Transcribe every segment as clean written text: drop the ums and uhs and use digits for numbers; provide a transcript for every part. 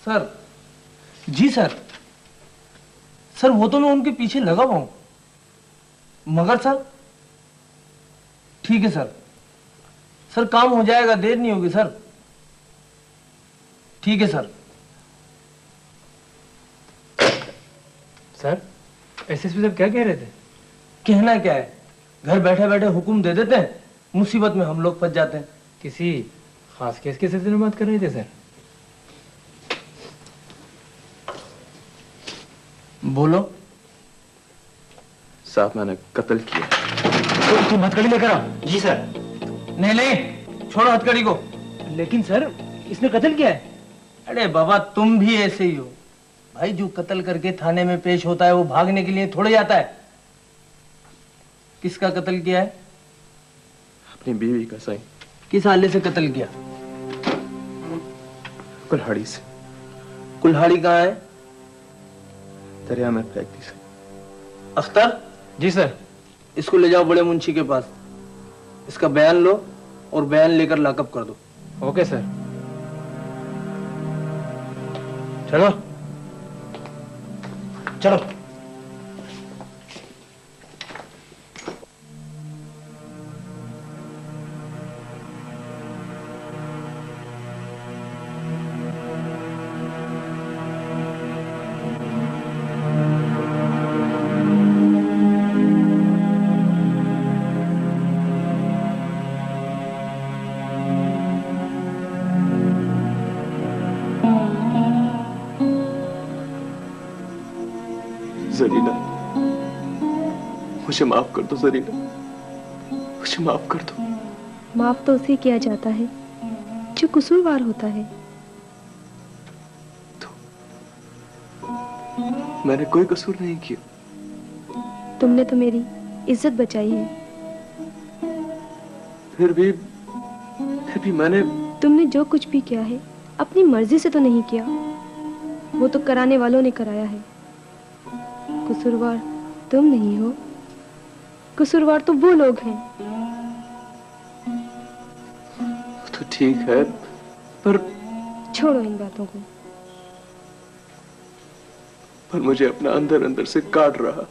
Sir जी sir, sir वो तो मैं उनके पीछे लगा हुआ हूं, मगर सर ठीक है सर, सर काम हो जाएगा, देर नहीं होगी सर। ठीक है सर। सर एसएसपी साहब क्या कह रहे थे? कहना क्या है, घर बैठे बैठे हुक्म दे देते हैं, मुसीबत में हम लोग फंस जाते हैं। किसी खास केस के सिलसिले में बात कर रहे थे सर? बोलो। साहब मैंने कत्ल किया। तो तुम हथकड़ी लेकर आओ। जी सर। नहीं नहीं, छोड़ो हथकड़ी को। लेकिन सर इसने कत्ल किया है। अरे बाबा तुम भी ऐसे ही हो भाई, जो कत्ल करके थाने में पेश होता है वो भागने के लिए थोड़े जाता है। किसका कत्ल किया है? अपनी बीवी का। सही। किस आले से कत्ल किया? कुल्हाड़ी से। कुल्हाड़ी कहाँ है? दरिया में फेंक दी सही। अख्तर। जी सर। इसको ले जाओ बड़े मुंशी के पास, इसका बयान लो और बयान लेकर लॉकअप कर दो। Okay sir. चलो चलो। जरीना, मुझे माफ कर दो जरीना, मुझे माफ कर दो। माफ तो उसे किया जाता है जो कसूरवार होता है। तो मैंने कोई कसूर नहीं किया। तुमने तो मेरी इज्जत बचाई है। फिर भी मैंने। तुमने जो कुछ भी किया है अपनी मर्जी से तो नहीं किया, वो तो कराने वालों ने कराया है। कसूरवार तुम नहीं हो, कसूरवार तो वो लोग हैं। तो ठीक है, पर छोड़ो इन बातों को। पर मुझे अपना अंदर अंदर से काट रहा।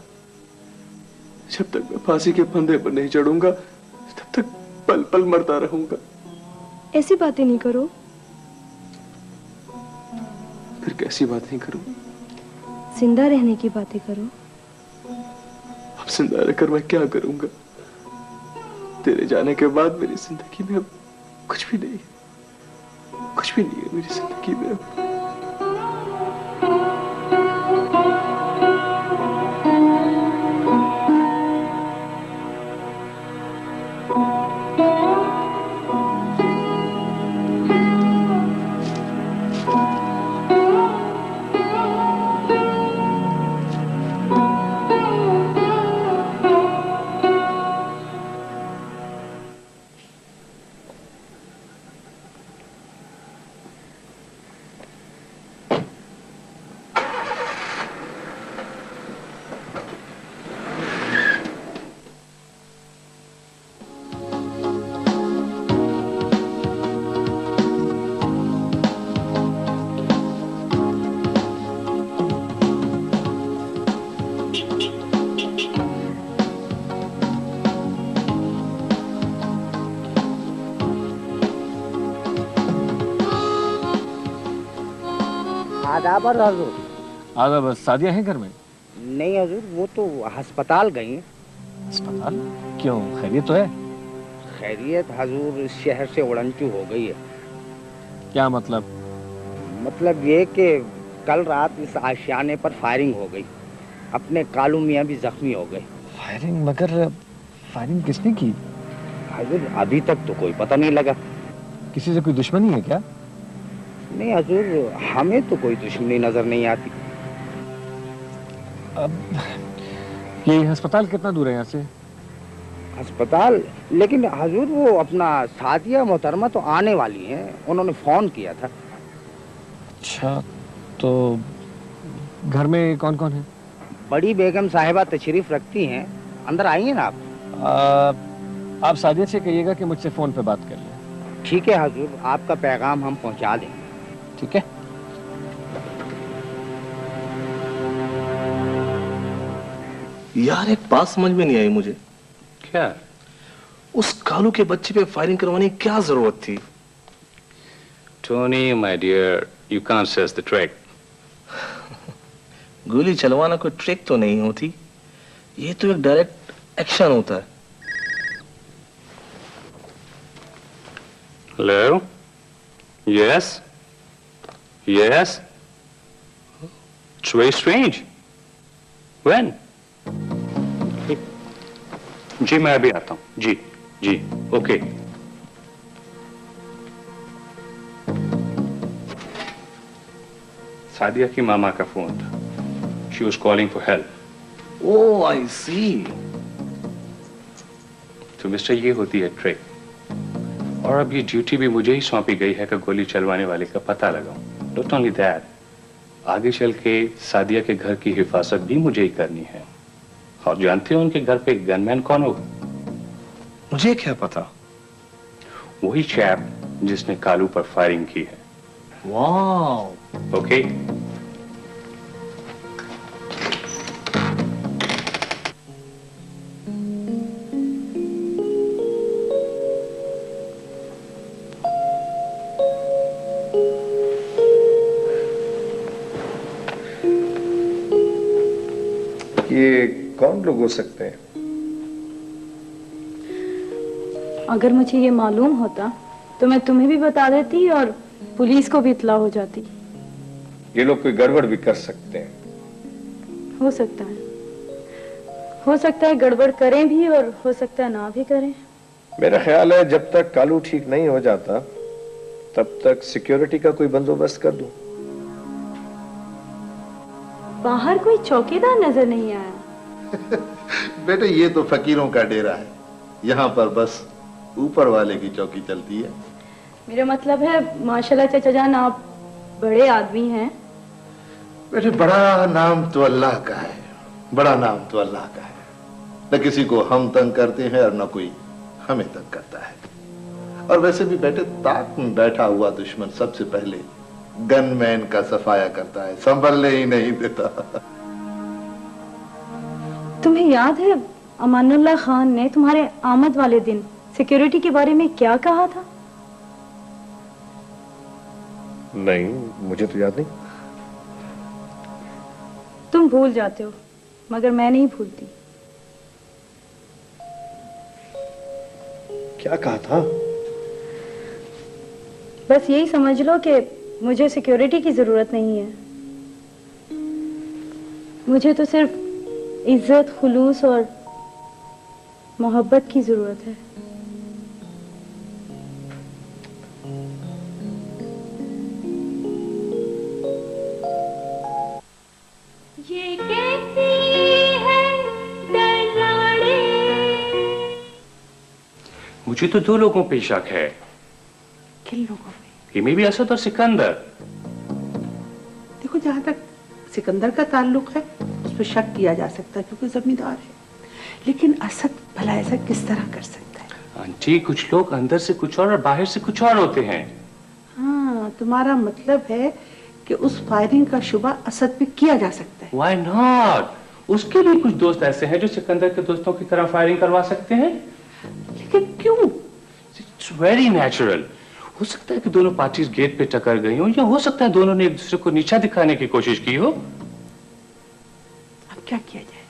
जब तक मैं फांसी के फंदे पर नहीं चढ़ूंगा तब तक पल पल मरता रहूंगा। ऐसी बातें नहीं करो। फिर कैसी बातें करूं? जिंदा रहने की बातें करो। अब जिंदा रहकर मैं क्या करूंगा? तेरे जाने के बाद मेरी जिंदगी में अब कुछ भी नहीं है, कुछ भी नहीं है मेरी जिंदगी में अब। आदाब हजूर। आदाब। सादिया है घर में? नहीं हजूर, वो तो अस्पताल गई हैं। अस्पताल? क्यों, खैरियत तो है? खैरियत हजूर, इस शहर से उड़नचू हो गई है। क्या मतलब? मतलब ये कि कल रात इस आशियाने पर फायरिंग हो गई, अपने कालू मियाँ भी जख्मी हो गए। फायरिंग? मगर फायरिंग किसने की? हजूर अभी तक तो कोई पता नहीं लगा। किसी से कोई दुश्मनी है क्या? नहीं हजूर, हमें तो कोई दुश्मनी नजर नहीं आती। अब ये अस्पताल कितना दूर है यहाँ से? अस्पताल? लेकिन हजूर वो अपना सादिया मोहतरमा तो आने वाली हैं, उन्होंने फोन किया था। अच्छा, तो घर में कौन कौन है? बड़ी बेगम साहिबा तशरीफ रखती हैं, अंदर आइए ना आप। आप सादिया से कहिएगा कि मुझसे फोन पे बात कर लें। ठीक है हजूर, आपका पैगाम हम पहुंचा देंगे। ठीक है। यार एक बात समझ में नहीं आई मुझे, क्या? उस कालू के बच्चे पे फायरिंग करवाने की क्या जरूरत थी? Tony, my dear, you can't sense the trick. गोली चलवाना कोई ट्रिक तो नहीं होती, ये तो एक डायरेक्ट एक्शन होता है। Hello? Yes? Yes? It's very strange. When? जी मैं अभी आता हूँ। जी जी ओके। सादिया की मामा का फोन था। She was calling for help. Oh, I see. तो मिस्टर ये होती है ट्रिक। और अब ये ड्यूटी भी मुझे ही सौंपी गई है कि गोली चलवाने वाले का पता लगाऊं। Not only that, आगे चल के सादिया के घर की हिफाजत भी मुझे ही करनी है। और जानते हो उनके घर पे गनमैन कौन होगा? मुझे क्या पता? वही चैप जिसने कालू पर फायरिंग की है। वाह। ओके? ये कौन लोग हो सकते हैं? अगर मुझे ये मालूम होता तो मैं तुम्हें भी बता देती और पुलिस को भी इत्तला हो जाती। ये लोग कोई गड़बड़ भी कर सकते हैं। हो सकता है, हो सकता है गड़बड़ करें भी और हो सकता है ना भी करें। मेरा ख्याल है जब तक कालू ठीक नहीं हो जाता तब तक सिक्योरिटी का कोई बंदोबस्त कर दूं। बाहर कोई चौकीदार नजर नहीं आया। बेटे ये तो फकीरों का डेरा है, यहाँ पर बस ऊपर वाले की चौकी चलती है। मेरा मतलब है माशाल्लाह चाचा जान आप बड़े आदमी हैं। बेटे बड़ा नाम तो अल्लाह का है, बड़ा नाम तो अल्लाह का है। न किसी को हम तंग करते हैं और न कोई हमें तंग करता है। और वैसे भी बेटे ताक में बैठा हुआ दुश्मन सबसे पहले गनमैन का सफाया करता है, संभलने ही नहीं देता। तुम्हें याद है अमानुल्लाह खान ने तुम्हारे आमद वाले दिन सिक्योरिटी के बारे में क्या कहा था? नहीं, मुझे तो याद नहीं। तुम भूल जाते हो मगर मैं नहीं भूलती। क्या कहा था? बस यही समझ लो कि मुझे सिक्योरिटी की जरूरत नहीं है। मुझे तो सिर्फ इज्जत, खुलूस और मोहब्बत की जरूरत है। ये कैसी है दरलाड़े। मुझे तो दो लोगों पे शक है। किन लोगों पे? ये में भी असद और सिकंदर। देखो जहां तक सिकंदर का ताल्लुक है उस पर शक किया जा सकता है क्योंकि जमींदार है, लेकिन असद भला ऐसा किस तरह कर सकता है? आंटी कुछ लोग अंदर से कुछ और बाहर से कुछ और होते हैं। हाँ, तुम्हारा मतलब है कि उस फायरिंग का शुबा असद पे किया जा सकता है। Why not? उसके भी कुछ दोस्त ऐसे हैं जो सिकंदर के दोस्तों की तरह फायरिंग करवा सकते हैं। लेकिन क्यों? It's very natural. हो सकता है कि दोनों पार्टीज गेट पे टकर गई हो, या हो सकता है दोनों ने एक दूसरे को नीचा दिखाने की कोशिश की हो। अब क्या किया जाए?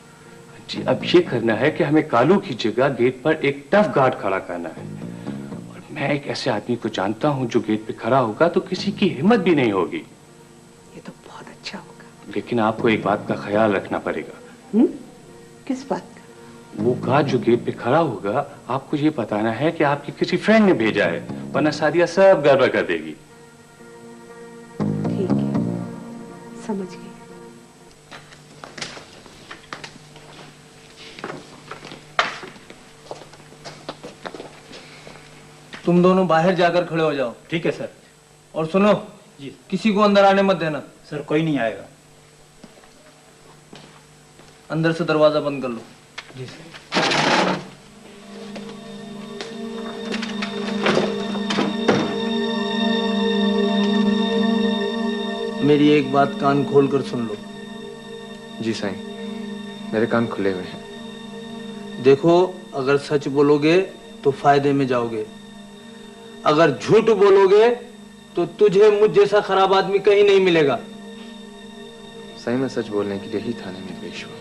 जी अब ये करना है कि हमें कालू की जगह गेट पर एक टफ गार्ड खड़ा करना है। और मैं एक ऐसे आदमी को जानता हूं जो गेट पे खड़ा होगा तो किसी की हिम्मत भी नहीं होगी। ये तो बहुत अच्छा होगा। लेकिन आपको एक बात का ख्याल रखना पड़ेगा। किस बात का? वो गार्ड जो गेट पे खड़ा होगा आपको ये बताना है कि आपके किसी फ्रेंड ने भेजा है, वरना सादिया सब गड़बड़ कर देगी। ठीक है, समझ गई। तुम दोनों बाहर जाकर खड़े हो जाओ। ठीक है सर। और सुनो जी किसी को अंदर आने मत देना। सर कोई नहीं आएगा। अंदर से दरवाजा बंद कर लो। जी सर। मेरी एक बात कान खोल कर सुन लो। जी साईं। मेरे कान खुले हुए हैं। देखो, अगर सच बोलोगे तो फायदे में जाओगे, अगर झूठ बोलोगे तो तुझे मुझ जैसा खराब आदमी कहीं नहीं मिलेगा। सही में सच बोलने के लिए ही थाने में पेश हुआ।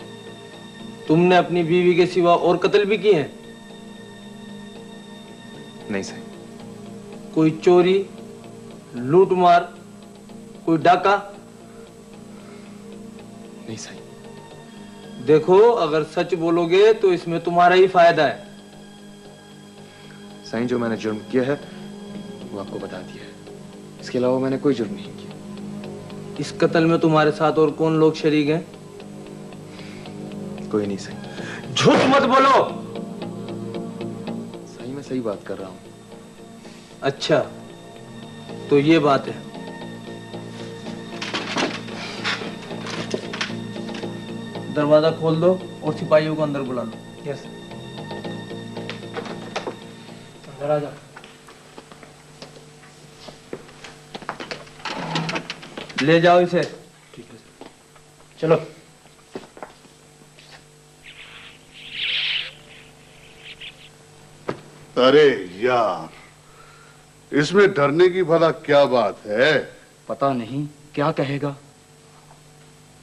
तुमने अपनी बीवी के सिवा और कत्ल भी किए हैं? नहीं सही। कोई चोरी, लूटमार, कोई डाका? नहीं सही। देखो, अगर सच बोलोगे तो इसमें तुम्हारा ही फायदा है। सही, जो मैंने जुर्म किया है वो आपको बता दिया है। इसके अलावा मैंने कोई जुर्म नहीं किया। इस कत्ल में तुम्हारे साथ और कौन लोग शरीक हैं? कोई नहीं सही। झूठ मत बोलो। सही में सही बात कर रहा हूं। अच्छा, तो ये बात है। दरवाजा खोल दो और सिपाहियों को अंदर बुला लो। यस, अंदर आ जाओ। ले जाओ इसे। ठीक है सर, चलो। अरे यार, इसमें डरने की भला क्या बात है? पता नहीं क्या कहेगा।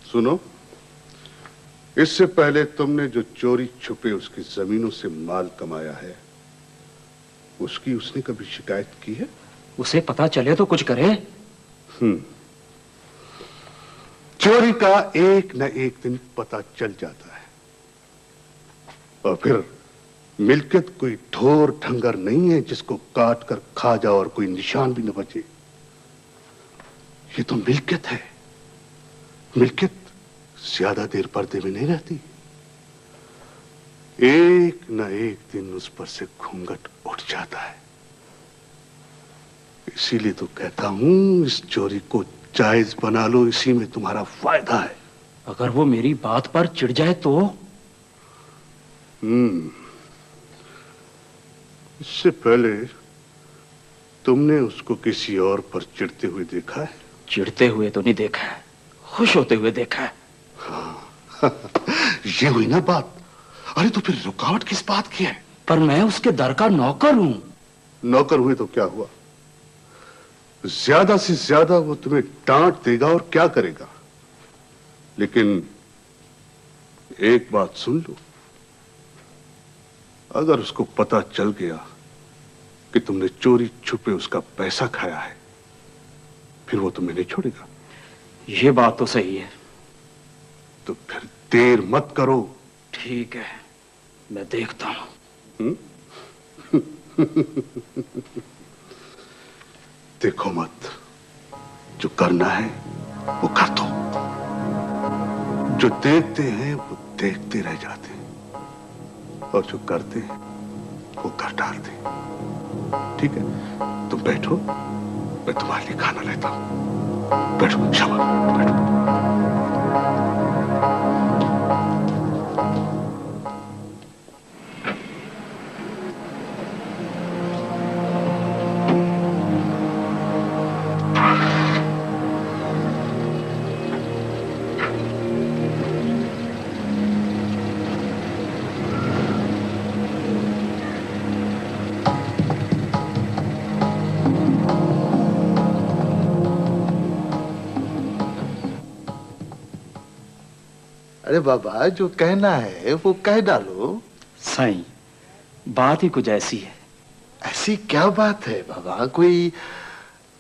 सुनो, इससे पहले तुमने जो चोरी छुपे उसकी जमीनों से माल कमाया है, उसकी उसने कभी शिकायत की है? उसे पता चले तो कुछ करे। चोरी का एक न एक दिन पता चल जाता है, और फिर मिल्कियत कोई ढोर ढंगर नहीं है जिसको काट कर खा जाओ और कोई निशान भी न बचे। ये तो मिल्कियत है। मिल्कियत ज्यादा देर पर्दे में नहीं रहती। एक न एक दिन उस पर से घूंघट उठ जाता है। इसीलिए तो कहता हूं, इस चोरी को जायज बना लो, इसी में तुम्हारा फायदा है। अगर वो मेरी बात पर चिढ़ जाए तो? इससे पहले तुमने उसको किसी और पर चिढ़ते हुए देखा है? चिढ़ते हुए तो नहीं देखा है, खुश होते हुए देखा है। हाँ, ये हुई ना बात। अरे तो फिर रुकावट किस बात की है? पर मैं उसके दर का नौकर हूं। नौकर हुए तो क्या हुआ? ज्यादा से ज्यादा वो तुम्हें डांट देगा और क्या करेगा। लेकिन एक बात सुन लो, अगर उसको पता चल गया कि तुमने चोरी छुपे उसका पैसा खाया है, फिर वो तुम्हें नहीं छोड़ेगा। ये बात तो सही है। तो फिर देर मत करो। ठीक है, मैं देखता हूं। देखो मत, जो करना है वो कर दो। जो देखते हैं वो देखते रह जाते हैं, और जो करते हैं वो कर डालते हैं। ठीक है, तुम बैठो, मैं तुम्हारे लिए खाना लेता हूं। बैठो शाबाश, बैठो। अरे बाबा, जो कहना है वो कह डालो। साईं, बात ही कुछ ऐसी है। ऐसी क्या बात है बाबा? कोई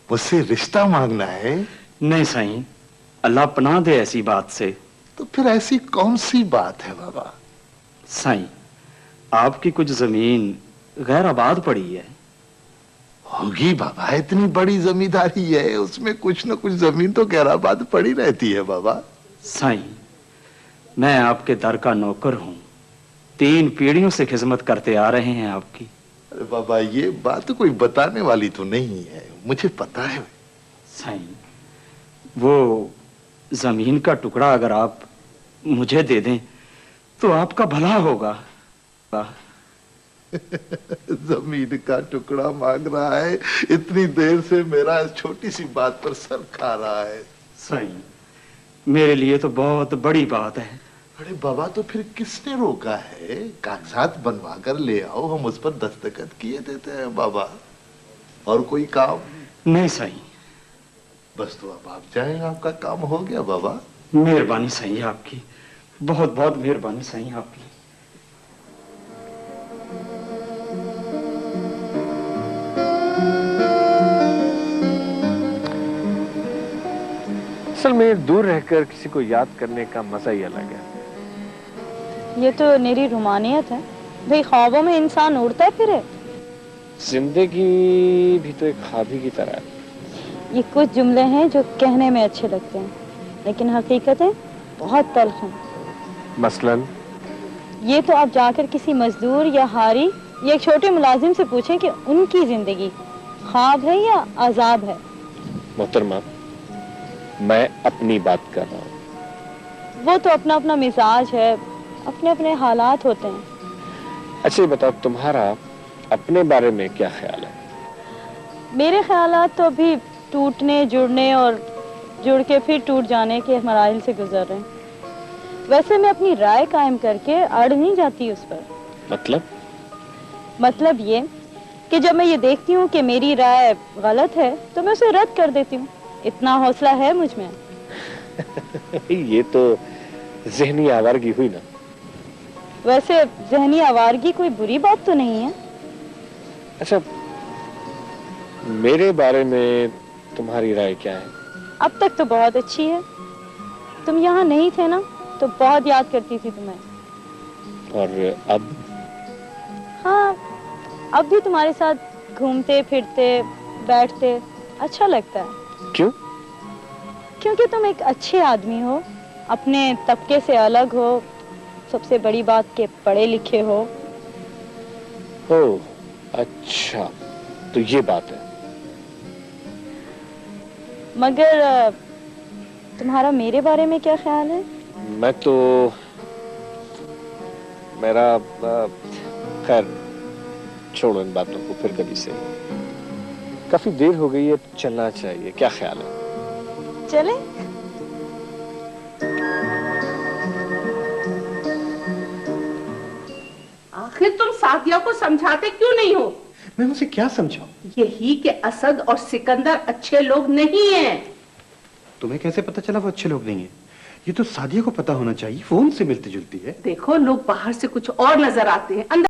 मुझसे रिश्ता मांगना है? नहीं साईं, अल्लाह पनाह दे ऐसी बात से। तो फिर ऐसी कौन सी बात है बाबा? साईं, आपकी कुछ जमीन गैर आबाद पड़ी है। होगी बाबा, इतनी बड़ी जमींदारी है, उसमें कुछ न कुछ जमीन तो गैर आबाद पड़ी रहती है बाबा। साईं, मैं आपके दर का नौकर हूं, 3 पीढ़ियों से खिदमत करते आ रहे हैं आपकी। अरे बाबा, ये बात कोई बताने वाली तो नहीं है, मुझे पता है। साईं, वो जमीन का टुकड़ा अगर आप मुझे दे दें तो आपका भला होगा। जमीन का टुकड़ा मांग रहा है, इतनी देर से मेरा छोटी सी बात पर सर खा रहा है। साईं, मेरे लिए तो बहुत बड़ी बात है। अरे बाबा, तो फिर किसने रोका है? कागजात बनवा कर ले आओ, हम उस पर दस्तखत किए देते हैं बाबा। और कोई काम? नहीं साईं। बस तो अब आप जाएं, आपका काम हो गया बाबा। मेहरबानी साईं आपकी, बहुत बहुत मेहरबानी साईं आपकी। असल में दूर रहकर किसी को याद करने का मजा ही अलग है। ये तो मेरी रुमानियत है भाई, ख्वाबों में इंसान उड़ता फिरे। जिंदगी भी तो एक ख्वाब ही की तरह है। ये कुछ जुमले हैं जो कहने में अच्छे लगते हैं, लेकिन हकीकतें बहुत तल्ख हैं। मसलन? ये तो आप जाकर किसी मजदूर या हारी या एक छोटे मुलाजिम से पूछें कि उनकी जिंदगी ख्वाब है या अजाब है। मोहतरमा, मैं अपनी बात कर रहा हूँ। वो तो अपना अपना मिजाज है, अपने अपने हालात होते हैं। अच्छा ये बताओ, तुम्हारा अपने बारे में क्या ख्याल है? मेरे ख्यालात तो अभी टूटने, जुड़ने और जुड़ के फिर टूट जाने के मराहिल से गुजर रहे हैं। वैसे मैं अपनी राय कायम करके अड़ नहीं जाती उस पर। मतलब ये कि जब मैं ये देखती हूँ कि मेरी राय गलत है तो मैं उसे रद्द कर देती हूँ। इतना हौसला है मुझ में। ये तो ज़हनी आवारगी हुई ना। वैसे ज़हनी आवारगी कोई बुरी बात तो नहीं है। अच्छा, मेरे बारे में तुम्हारी राय क्या है? अब तक तो बहुत अच्छी है। तुम यहाँ नहीं थे ना तो बहुत याद करती थी तुम्हें। और अब? हाँ, अब भी तुम्हारे साथ घूमते फिरते बैठते अच्छा लगता है। क्यों? क्योंकि तुम एक अच्छे आदमी हो, अपने तबके से अलग हो, सबसे बड़ी बात के पढ़े लिखे हो। ओह अच्छा, तो ये बात है। मगर तुम्हारा मेरे बारे में क्या ख्याल है? मैं तो मेरा खैर छोड़ो इन बातों को, फिर कभी से। काफी देर हो गई है, चलना चाहिए, क्या ख्याल है? चले? आखिर तुम सादिया को समझाते क्यों नहीं हो? मैं उसे क्या समझाऊं? यही कि असद और सिकंदर अच्छे लोग नहीं हैं। तुम्हें कैसे पता चला वो अच्छे लोग नहीं हैं? ये तो सादिया को पता होना चाहिए, वो उनसे मिलती जुलती है। देखो, लोग बाहर से कुछ और नजर आते हैं, अंदर